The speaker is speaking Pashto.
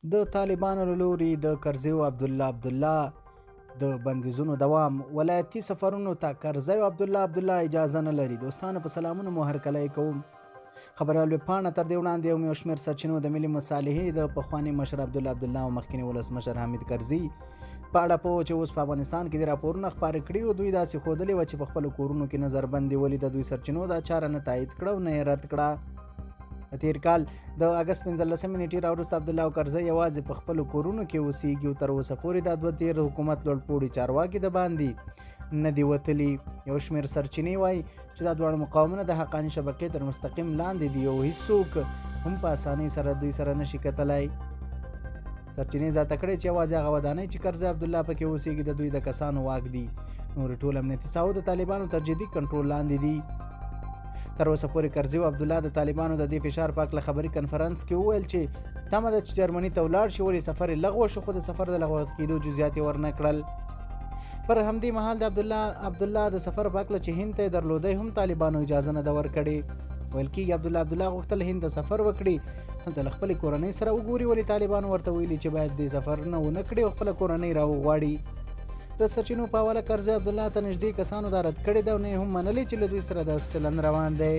د طالبانو له لوري د کرزیو عبدالله د بندیزونو دوام. ولایتي سفرونو ته کرزیو عبدالله اجازه نه لري. دوستانو په سلامونه مو هرکلی کوم. خبریال ویبپاڼه تر دې وړاندې یو شمېر سرچینو د ملي مصالحې د پخواني مشر عبدالله او مخکیني ولسمشر حامد کرزي په اړه په چې اوس په افغانستان کې د راپورونه خپاره کړي او دوی داسې ښودلې وه چې په خپلو کورونو کې نظربندي ولې د دوی سرچینو دا چاره نه تایید کړه او نه یې رد کړه. د تیر کال د اګست 15 نیټې راوروسته عبدالله او کرزي یوازې په خپلو کورونو کې اوسېږي او تر اوسه پورې دا دوه تیر حکومت لوړپوړي چارواکي د باندې نه دي وتلي. یو شمېر سرچینې وایي چې دا دواړه مقاومونه د حقاني شبکې تر مستقیم لاندې دي او هیڅوک هم په اسانۍ سره دوی سره نشي کتلی. سرچینې زیاته کړې چې یوازې هغه ودانۍ چې کرزي عبدالله پکې اوسېږي د دوی د کسانو واک دي. نور ټول امنیتي ساحو د طالبانو تر جدي کنټرول لاندې دي. تر اوسه پورې کرزي او عبدالله د طالبانو د دې فشار په هکله خبري کنفرانس کې وویل چې تمه ده چې جرمني ته ولاړ شي، ولې سفر یې لغوه شو، خو د سفر د لغوه کېدو جزئیات یې ورنه کړل. پر همدې مهال د عبدالله د سفر په هکله چې هند ته یې درلودی هم طالبانو اجازه نه ده ورکړې. ویل کېږي عبدالله غوښتل هند ته سفر وکړي، هلته له خپلې کورنۍ سره وګوري، ولې طالبانو ورته ویلي چې باید دې سفر نه ونه کړي او خپله کورنۍ راوغواړي. د سرچینو په حواله کرزي عبدالله ته نږدې کسانو دا رد کړې ده او نه یې هم منلې چې له دوی سره داسې چلند روان دی.